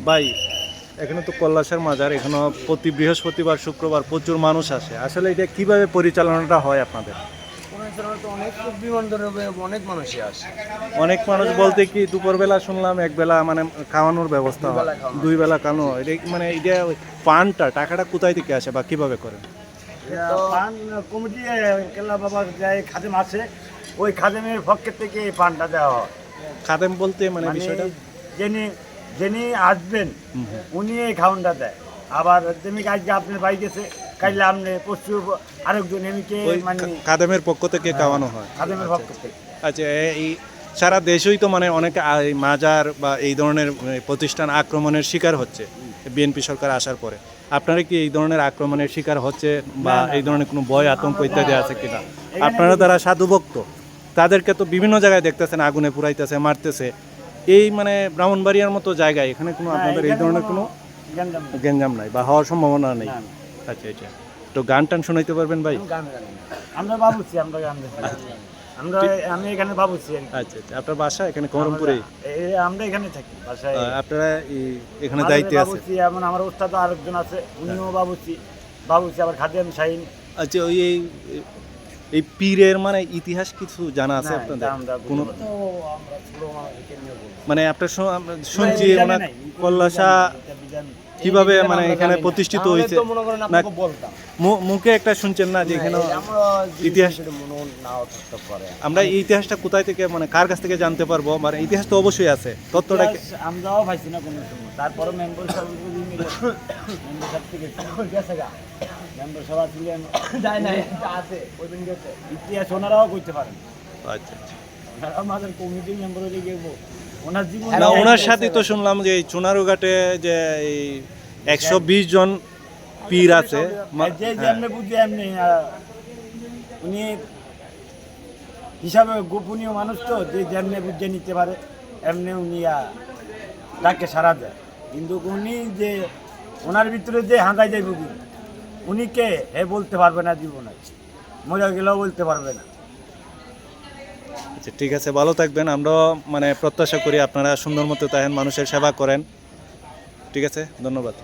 ভাই এখানে তো কল্লাসের মাজার, এখানে প্রতি বৃহস্পতিবার শুক্রবার প্রচুর মানুষ আসে, আসলে এটা কিভাবে পরিচালনাটা হয় আপনাদের? তো অনেক বিমানবন্দরে অনেক মানুষই আসে। অনেক মানুষ বলতে কি দুপুরবেলা শুনলাম একবেলা মানে খাওয়ানোর ব্যবস্থা হয়, দুই বেলা খাওয়ানো হয়। এটা মানে এটা পানটা টাকাটা কোথায় থেকে আসে বা কিভাবে করেন? পান কমিটি কেল্লা বাবার যে খাদেম আছে, ওই খাদেমের পক্ষের থেকে এই পানটা দেওয়া হয়। খাদেম বলতে মানে বিষয়টা যিনি যিনি আসবেন উনি এই খাওয়ানটা দেয়। আবার তেমনি আজকে আপনার বাড়ি গেছে, কাইলে আপনি পরশু আরেকজন এমনিকে ওই মানে খাদেমের পক্ষ থেকে খাওয়ানো হয়। খাদেমের পক্ষ থেকে। আচ্ছা, এই সারা দেশেই তো মানে অনেক এই মাজার বা এই ধরনের প্রতিষ্ঠান আক্রমণের শিকার হচ্ছে বিএনপি সরকার আসার পরে। আপনারা কি এই ধরনের আক্রমণের শিকার হচ্ছে বা এই ধরনের কোনো ভয় আতঙ্ক ইত্যাদি আছে কিনা? আপনারা যারা সাধুভক্ত তাদেরকে তো বিভিন্ন জায়গায় দেখতেছেন আগুনে পুরাইতেছে, মারতেছে, এই মানে ব্রাহ্মণবাড়িয়ার মতো জায়গায় এখানে কোনো আপনাদের এই ধরনের কোনো গ্যাঞ্জাম নাই বা হওয়ার সম্ভাবনা নেই? আচ্ছা আচ্ছা, তো গান টান শোনাইতে পারবেন ভাই? আমরা বাবুছি, আমরা গান আমরা আমি এখানে বাবুছি। আচ্ছা আচ্ছা, আপনার বাসা এখানে করমপুরেই? আমরা এখানে থাকি বাসায়। আপনারা এখানে দায়িত্বে আছে? বাবুছি এমন আমার ওস্তাদ আরেকজন আছে, উনিও বাবুছি। আবার খাদেম শাহিন। আচ্ছা, ওই এই পীরের মানে ইতিহাস কিছু জানা আছে আপনাদের? কোনো মানে আপনার শুনছি ওনার কল্লাসা কিভাবে মানে এখানে প্রতিষ্ঠিত হয়েছে, মুখে একটা শুনছেন না যে এখানে ইতিহাস? আমরা এই ইতিহাসটা কোথায় থেকে মানে কার কাছ থেকে জানতে পারবো? মানে ইতিহাস তো অবশ্যই আছে, তথ্যটা আমরাও পাইছি না কোনো সময়। তারপরে মেম্বার সাহেব থেকে মেম্বার সভা ছিলেন, যায় না আছে ওই দিন গেছে, ইতিহাস ওনারাও করতে পারেন। আচ্ছা আচ্ছা, ওনারা আমাদের কমিটির মেম্বার হয়ে গেবো। ওনার জীবন না ওনার সাথে তো শুনলাম যে এই চুনারুঘাটে যে এই 120 জন পীর আছে, যে যেমনি বুঝি এমনি উনি হিসাবে গোপনীয় মানুষ তো, যে যেমনি বুঝে নিতে পারে এমনি উনি ডাকে সারা দেয়। কিন্তু উনি যে ওনার ভিতরে যে হাঁদাই যায় বুঝি, উনি কে হে বলতে পারবে না, জীবনে মজা গেলেও বলতে পারবে না। আচ্ছা ঠিক আছে, ভালো থাকবেন। আমরাও মানে প্রত্যাশা করি আপনারা সুন্দর মতো তাহেন মানুষের সেবা করেন। ঠিক আছে, ধন্যবাদ।